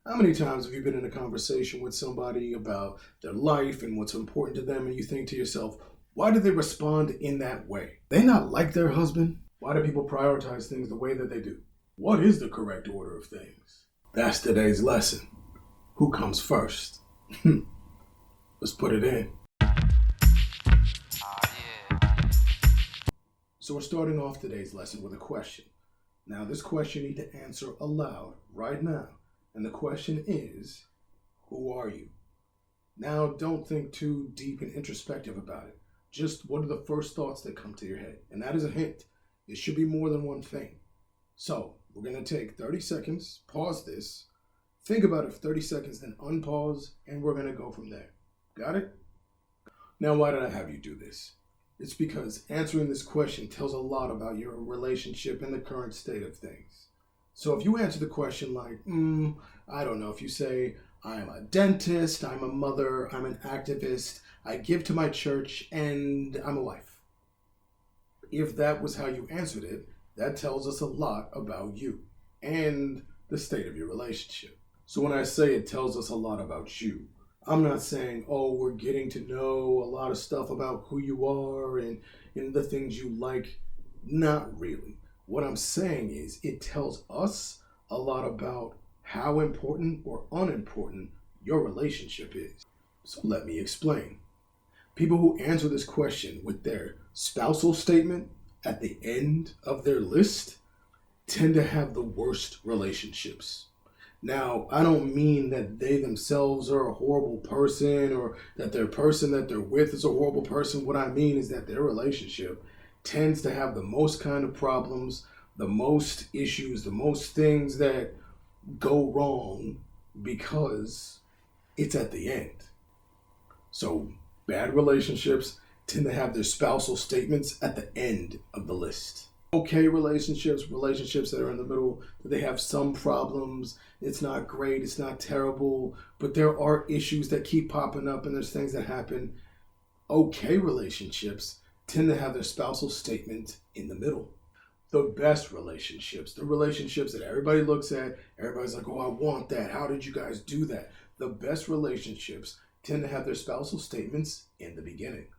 How many times have you been in a conversation with somebody about their life and what's important to them, and you think to yourself, why did they respond in that way? They not like their husband? Why do people prioritize things the way that they do? What is the correct order of things? That's today's lesson. Who comes first? Let's put it in. So we're starting off today's lesson with a question. Now this question you need to answer aloud right now. And the question is, who are you? Now don't think too deep and introspective about it. Just what are the first thoughts that come to your head? And that is a hint. It should be more than one thing. So we're going to take 30 seconds, pause this, think about it for 30 seconds, then unpause, and we're going to go from there. Got it? Now why did I have you do this? It's because answering this question tells a lot about your relationship and the current state of things. So if you answer the question like, I don't know, if you say, I'm a dentist, I'm a mother, I'm an activist, I give to my church, and I'm a wife. If that was how you answered it, that tells us a lot about you and the state of your relationship. So when I say it tells us a lot about you, I'm not saying, we're getting to know a lot of stuff about who you are and the things you like. Not really. What I'm saying is it tells us a lot about how important or unimportant your relationship is. So let me explain. People who answer this question with their spousal statement at the end of their list tend to have the worst relationships. Now, I don't mean that they themselves are a horrible person or that their person that they're with is a horrible person. What I mean is that their relationship tends to have the most kind of problems, the most issues, the most things that go wrong because it's at the end. So bad relationships tend to have their spousal statements at the end of the list. Okay relationships that are in the middle, they have some problems. It's not great, it's not terrible, but there are issues that keep popping up and there's things that happen. Okay relationships tend to have their spousal statement in the middle. The best relationships, the relationships that everybody looks at, everybody's like, I want that. How did you guys do that? The best relationships tend to have their spousal statements in the beginning.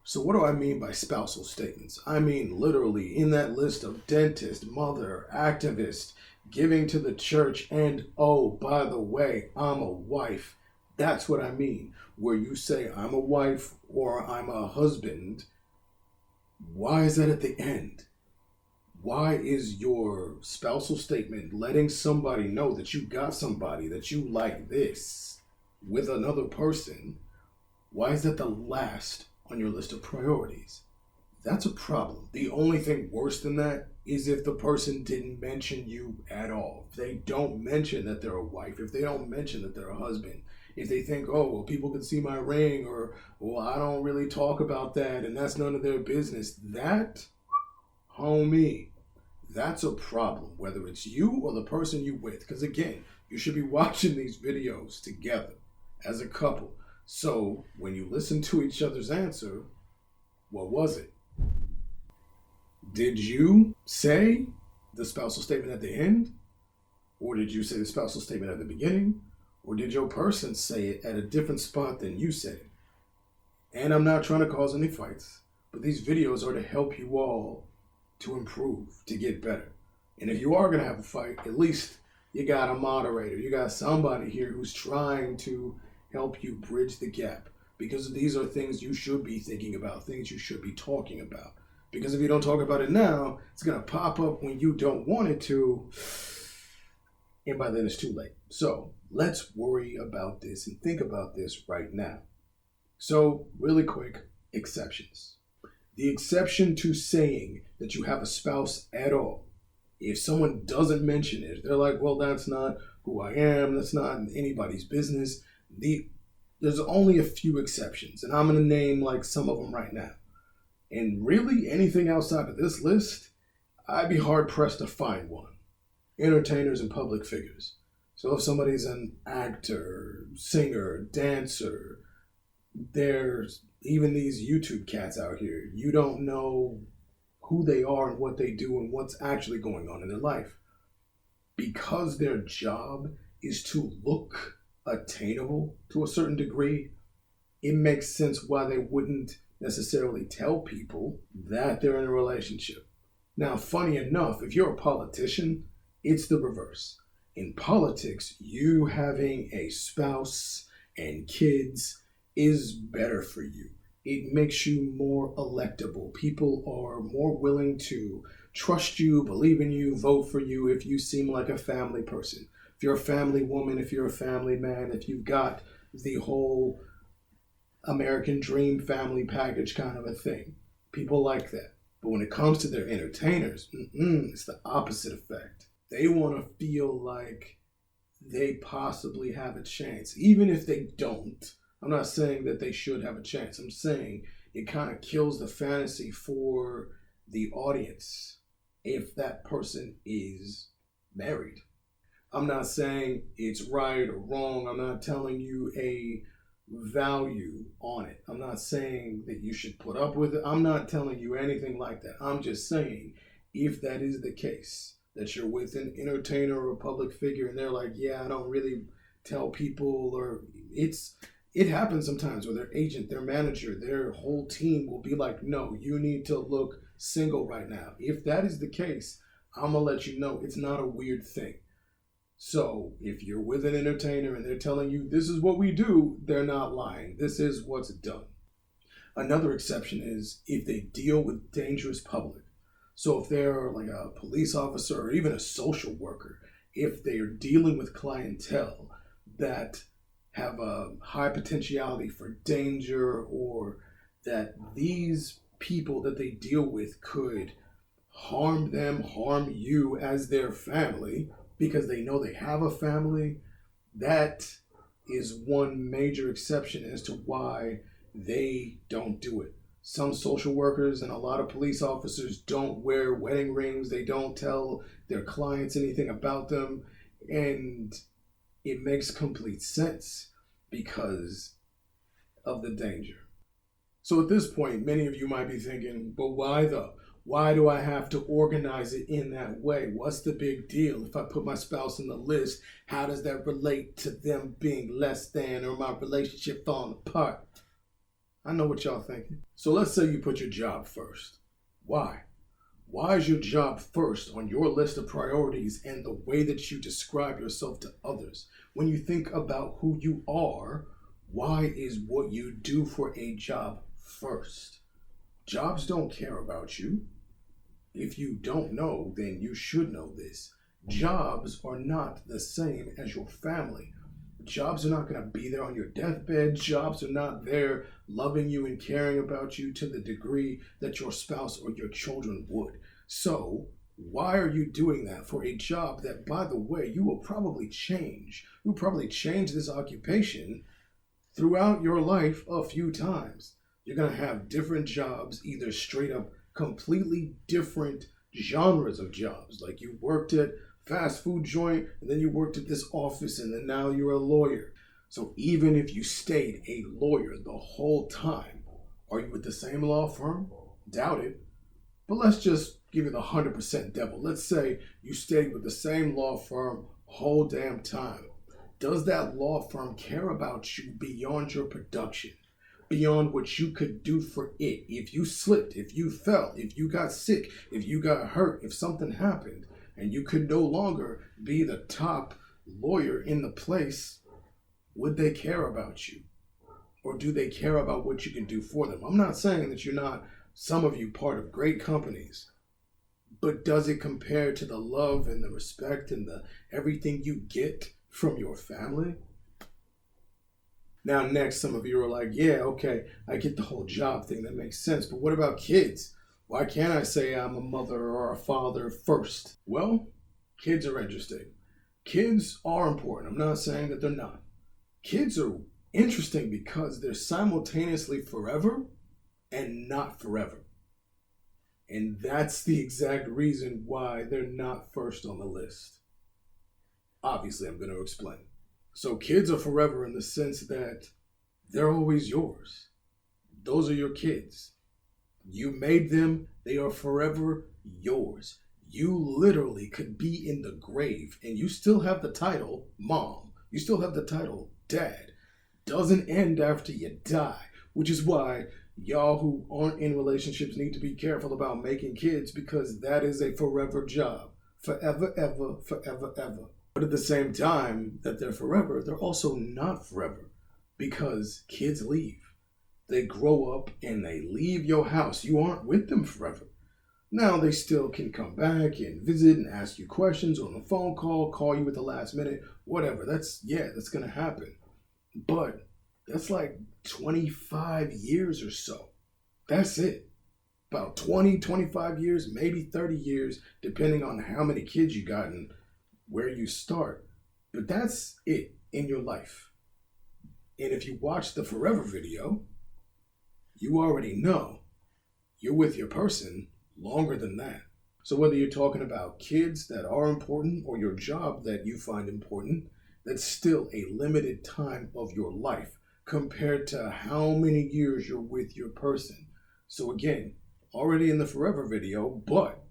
So what do I mean by spousal statements? I mean literally in that list of dentist, mother, activist, giving to the church, and by the way, I'm a wife. That's what I mean. Where you say I'm a wife or I'm a husband, why is that at the end? Why is your spousal statement letting somebody know that you got somebody, that you like this with another person? Why is that the last on your list of priorities? That's a problem. The only thing worse than that is if the person didn't mention you at all. If they don't mention that they're a wife, if they don't mention that they're a husband, if they think, people can see my ring, or, I don't really talk about that and that's none of their business. That, homie, that's a problem, whether it's you or the person you with. Because again, you should be watching these videos together as a couple. So when you listen to each other's answer, what was it? Did you say the spousal statement at the end? Or did you say the spousal statement at the beginning? Or did your person say it at a different spot than you said it? And I'm not trying to cause any fights, but these videos are to help you all to improve, to get better. And if you are going to have a fight, at least you got a moderator. You got somebody here who's trying to help you bridge the gap, because these are things you should be thinking about, things you should be talking about. Because if you don't talk about it now, it's going to pop up when you don't want it to, and by then it's too late. So let's worry about this and think about this right now. So really quick, exceptions. The exception to saying that you have a spouse at all, if someone doesn't mention it, they're like, that's not who I am, that's not anybody's business. There's only a few exceptions, and I'm going to name like some of them right now. And really, anything outside of this list, I'd be hard-pressed to find one. Entertainers and public figures. So if somebody's an actor, singer, dancer, there's even these YouTube cats out here, you don't know who they are and what they do and what's actually going on in their life. Because their job is to look attainable to a certain degree, it makes sense why they wouldn't necessarily tell people that they're in a relationship. Now, funny enough, if you're a politician, it's the reverse. In politics, you having a spouse and kids is better for you. It makes you more electable. People are more willing to trust you, believe in you, vote for you if you seem like a family person. If you're a family woman, if you're a family man, if you've got the whole American dream family package kind of a thing. People like that. But when it comes to their entertainers, it's the opposite effect. They want to feel like they possibly have a chance. Even if they don't, I'm not saying that they should have a chance. I'm saying it kind of kills the fantasy for the audience if that person is married. I'm not saying it's right or wrong. I'm not telling you a value on it. I'm not saying that you should put up with it. I'm not telling you anything like that. I'm just saying if that is the case, that you're with an entertainer or a public figure and they're like, yeah, I don't really tell people, or it happens sometimes where their agent, their manager, their whole team will be like, no, you need to look single right now. If that is the case, I'm gonna let you know it's not a weird thing. So if you're with an entertainer and they're telling you this is what we do, they're not lying. This is what's done. Another exception is if they deal with dangerous public. So if they're like a police officer or even a social worker, if they are dealing with clientele that have a high potentiality for danger, or that these people that they deal with could harm them, harm you as their family, because they know they have a family, that is one major exception as to why they don't do it. Some social workers and a lot of police officers don't wear wedding rings. They don't tell their clients anything about them. And it makes complete sense because of the danger. So at this point, many of you might be thinking, but why though? Why do I have to organize it in that way? What's the big deal? If I put my spouse in the list, how does that relate to them being less than or my relationship falling apart? I know what y'all thinking. So let's say you put your job first. Why? Why is your job first on your list of priorities and the way that you describe yourself to others? When you think about who you are, why is what you do for a job first? Jobs don't care about you. If you don't know, then you should know this. Jobs are not the same as your family. Jobs are not going to be there on your deathbed. Jobs are not there loving you and caring about you to the degree that your spouse or your children would. So why are you doing that for a job that, by the way, you will probably change? You'll probably change this occupation throughout your life a few times. You're going to have different jobs, either straight up completely different genres of jobs. Like you worked at fast food joint, and then you worked at this office, and then now you're a lawyer. So even if you stayed a lawyer the whole time, are you with the same law firm? Doubt it. But let's just give you the 100% devil. Let's say you stayed with the same law firm whole damn time. Does that law firm care about you beyond your production? Beyond what you could do for it? If you slipped, if you fell, if you got sick, if you got hurt, if something happened, and you could no longer be the top lawyer in the place, would they care about you? Or do they care about what you can do for them? I'm not saying that you're not, some of you, part of great companies, but does it compare to the love and the respect and the everything you get from your family? Now, next, some of you are like, yeah, okay, I get the whole job thing. That makes sense. But what about kids? Why can't I say I'm a mother or a father first? Well, kids are interesting. Kids are important. I'm not saying that they're not. Kids are interesting because they're simultaneously forever and not forever. And that's the exact reason why they're not first on the list. Obviously, I'm going to explain. So kids are forever in the sense that they're always yours. Those are your kids. You made them. They are forever yours. You literally could be in the grave and you still have the title mom. You still have the title dad. Doesn't end after you die, which is why y'all who aren't in relationships need to be careful about making kids, because that is a forever job. Forever, ever, forever, ever. But at the same time that they're forever, they're also not forever, because kids leave. They grow up and they leave your house. You aren't with them forever. Now they still can come back and visit and ask you questions on a phone call you at the last minute, whatever. That's going to happen. But that's like 25 years or so. That's it. About 20, 25 years, maybe 30 years, depending on how many kids you got and where you start. But that's it in your life. And if you watch the forever video, you already know you're with your person longer than that. So whether you're talking about kids that are important or your job that you find important, that's still a limited time of your life compared to how many years you're with your person. So again, already in the forever video, but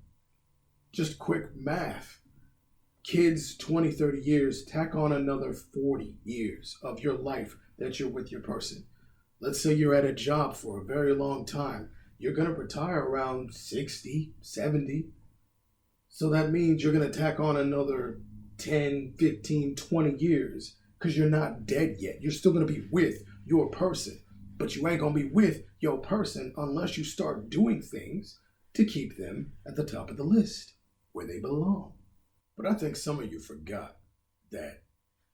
just quick math. Kids, 20, 30 years, tack on another 40 years of your life that you're with your person. Let's say you're at a job for a very long time. You're going to retire around 60, 70. So that means you're going to tack on another 10, 15, 20 years because you're not dead yet. You're still going to be with your person, but you ain't going to be with your person unless you start doing things to keep them at the top of the list where they belong. But I think some of you forgot that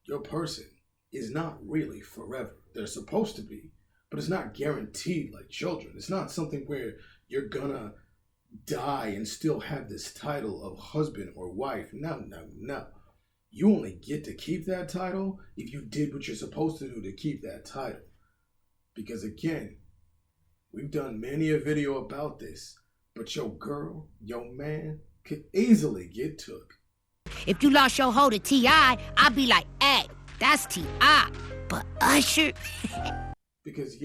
your person is not really forever. They're supposed to be, but it's not guaranteed like children. It's not something where you're gonna die and still have this title of husband or wife. No. You only get to keep that title if you did what you're supposed to do to keep that title. Because again, we've done many a video about this, but your girl, your man could easily get took. If you lost your hoe to T.I., I'd be like, hey, that's T.I., but Usher... Because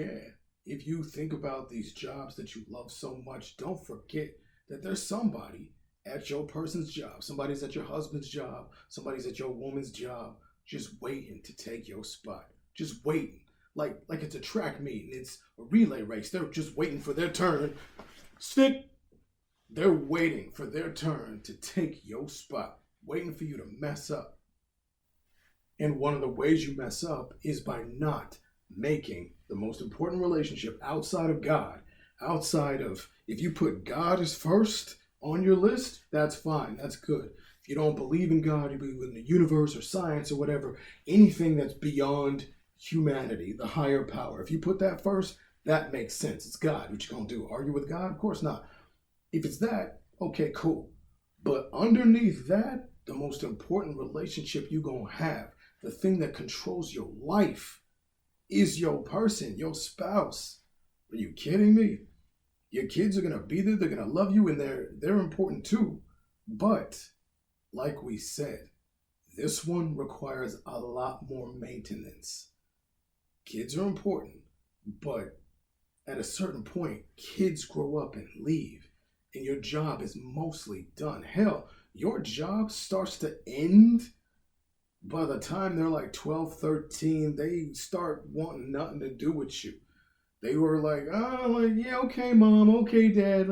if you think about these jobs that you love so much, don't forget that there's somebody at your person's job. Somebody's at your husband's job. Somebody's at your woman's job, just waiting to take your spot. Just waiting. Like it's a track meet and it's a relay race. They're just waiting for their turn. They're waiting for their turn to take your spot. Waiting for you to mess up. And one of the ways you mess up is by not making the most important relationship outside of God, outside of, if you put God as first on your list, that's fine, that's good. If you don't believe in God, you believe in the universe or science or whatever, anything that's beyond humanity, the higher power, if you put that first, that makes sense. It's God. What you gonna do? Argue with God? Of course not. If it's that, okay, cool. But underneath that, the most important relationship you gonna have, the thing that controls your life, is your person, your spouse. Are you kidding me? Your kids are going to be there. They're going to love you, and they're important too. But like we said, this one requires a lot more maintenance. Kids are important, but at a certain point, kids grow up and leave, and your job is mostly done. Hell, your job starts to end by the time they're like 12, 13, they start wanting nothing to do with you. They were like, yeah, okay, mom, okay, dad.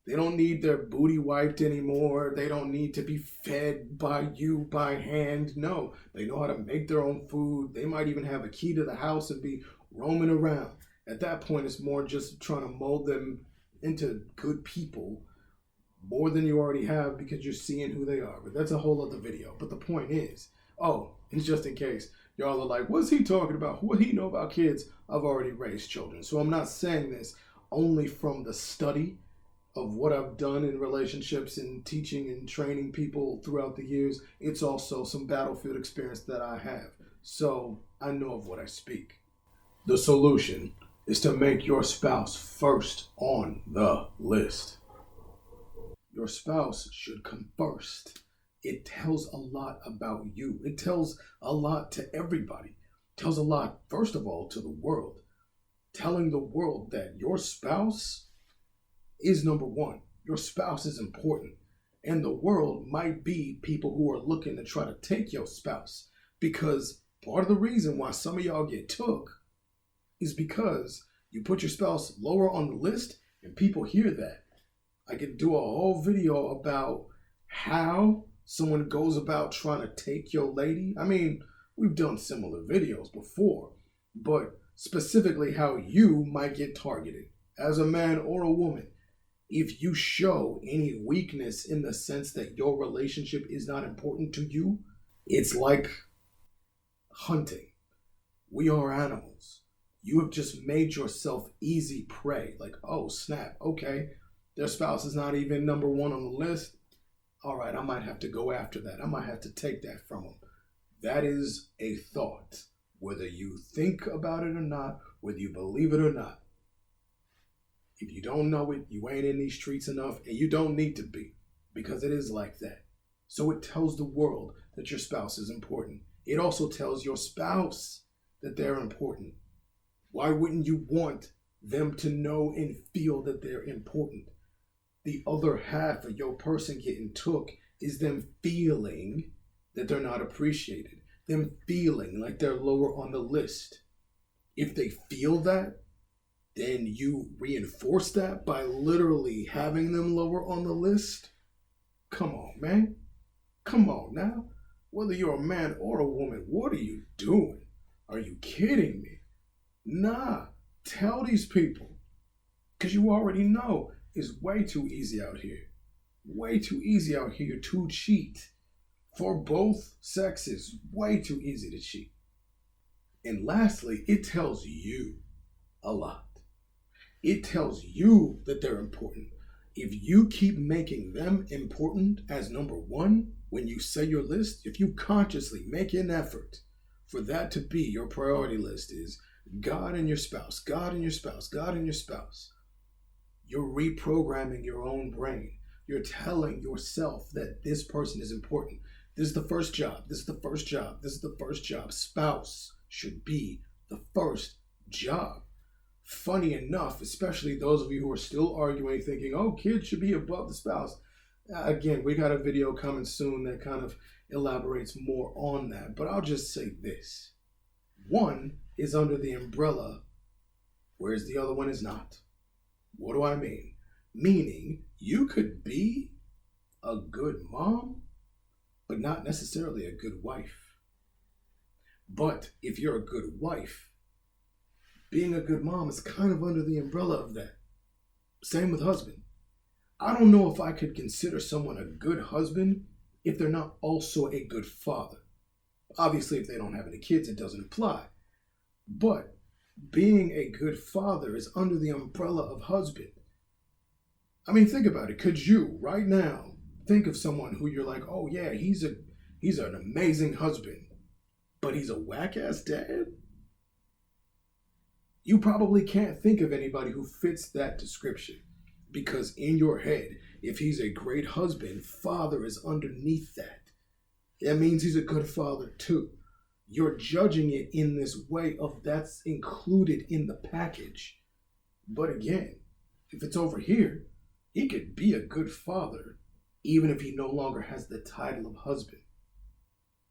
They don't need their booty wiped anymore. They don't need to be fed by you by hand. No, they know how to make their own food. They might even have a key to the house and be roaming around. At that point, it's more just trying to mold them into good people, more than you already have, because you're seeing who they are. But that's a whole other video. But the point is, and just in case y'all are like, what's he talking about? What he know about kids? I've already raised children. So I'm not saying this only from the study of what I've done in relationships and teaching and training people throughout the years. It's also some battlefield experience that I have. So I know of what I speak. The solution is to make your spouse first on the list. Your spouse should come first. It tells a lot about you. It tells a lot to everybody. It tells a lot, first of all, to the world. Telling the world that your spouse is number one. Your spouse is important. And the world might be people who are looking to try to take your spouse. Because part of the reason why some of y'all get took is because you put your spouse lower on the list and people hear that. I could do a whole video about how someone goes about trying to take your lady. I mean, we've done similar videos before, but specifically how you might get targeted as a man or a woman if you show any weakness in the sense that your relationship is not important to you. It's like hunting. We are animals. You have just made yourself easy prey. Like, oh snap, okay, their spouse is not even number one on the list. All right, I might have to go after that. I might have to take that from them. That is a thought. Whether you think about it or not, whether you believe it or not. If you don't know it, you ain't in these streets enough, and you don't need to be, because it is like that. So it tells the world that your spouse is important. It also tells your spouse that they're important. Why wouldn't you want them to know and feel that they're important? The other half of your person getting took is them feeling that they're not appreciated, them feeling like they're lower on the list. If they feel that, then you reinforce that by literally having them lower on the list. Come on, man. Come on now. Whether you're a man or a woman, what are you doing? Are you kidding me? Nah, tell these people. Because you already know it's way too easy out here. Way too easy out here to cheat. For both sexes, way too easy to cheat. And lastly, it tells you a lot. It tells you that they're important. If you keep making them important as number one when you say your list, if you consciously make an effort for that to be your priority list is God and your spouse, God and your spouse, God and your spouse, you're reprogramming your own brain. You're telling yourself that this person is important. This is the first job. This is the first job. This is the first job. Spouse should be the first job. Funny enough, especially those of you who are still arguing, thinking, oh, kids should be above the spouse. Again, we got a video coming soon that kind of elaborates more on that. But I'll just say this. One is under the umbrella, whereas the other one is not. What do I mean? Meaning, you could be a good mom, but not necessarily a good wife. But if you're a good wife, being a good mom is kind of under the umbrella of that. Same with husband. I don't know if I could consider someone a good husband if they're not also a good father. Obviously, if they don't have any kids, it doesn't apply. But being a good father is under the umbrella of husband. I mean, think about it. Could you, right now, think of someone who you're like, oh yeah, he's an amazing husband, but he's a whack-ass dad? You probably can't think of anybody who fits that description because in your head, if he's a great husband, father is underneath that. That means he's a good father too. You're judging it in this way of that's included in the package. But again, if it's over here, he could be a good father even if he no longer has the title of husband.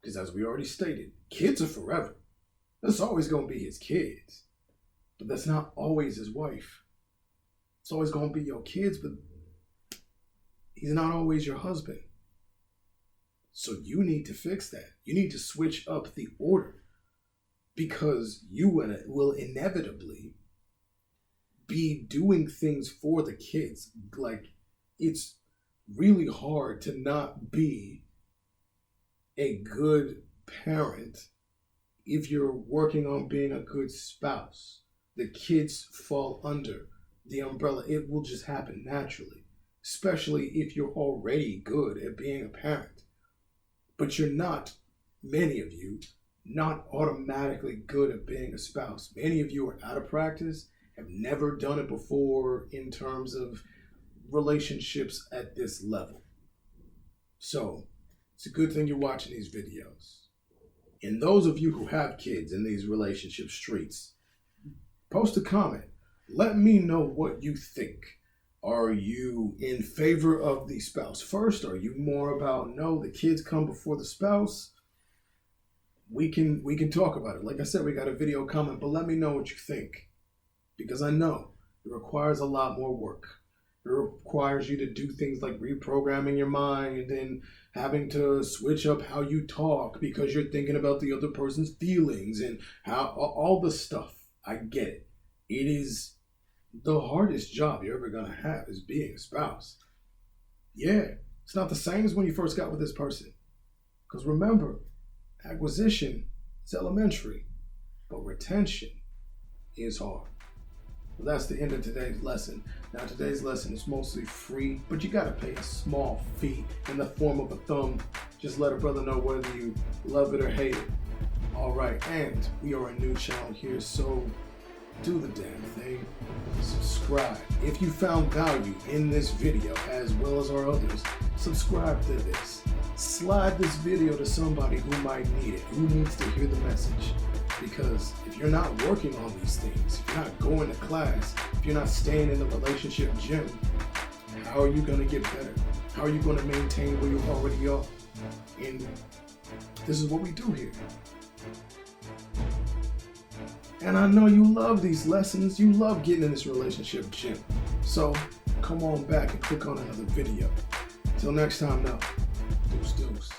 Because as we already stated, kids are forever. That's always going to be his kids. But that's not always his wife. It's always going to be your kids, but he's not always your husband. So you need to fix that. You need to switch up the order because you will inevitably be doing things for the kids. Like, it's really hard to not be a good parent if you're working on being a good spouse. The kids fall under the umbrella. It will just happen naturally, especially if you're already good at being a parent. But you're not, many of you, not automatically good at being a spouse. Many of you are out of practice, have never done it before in terms of relationships at this level. So it's a good thing you're watching these videos. And those of you who have kids in these relationship streets, post a comment. Let me know what you think. Are you in favor of the spouse first? Are you more about, no, the kids come before the spouse? We can talk about it. Like I said, we got a video coming, but let me know what you think. Because I know it requires a lot more work. It requires you to do things like reprogramming your mind and having to switch up how you talk because you're thinking about the other person's feelings and how all the stuff. I get it. It is the hardest job you're ever going to have is being a spouse. Yeah, it's not the same as when you first got with this person. Because remember, acquisition is elementary, but retention is hard. Well, that's the end of today's lesson. Now, today's lesson is mostly free, but you got to pay a small fee in the form of a thumb. Just let a brother know whether you love it or hate it. All right, and we are a new channel here, so do the damn thing. Subscribe. If you found value in this video, as well as our others, subscribe to this. Slide this video to somebody who might need it, who needs to hear the message. Because if you're not working on these things, if you're not going to class, if you're not staying in the relationship gym, how are you going to get better? How are you going to maintain where you already are? And this is what we do here. And I know you love these lessons. You love getting in this relationship gym. So come on back and click on another video. Till next time now, deuce deuce.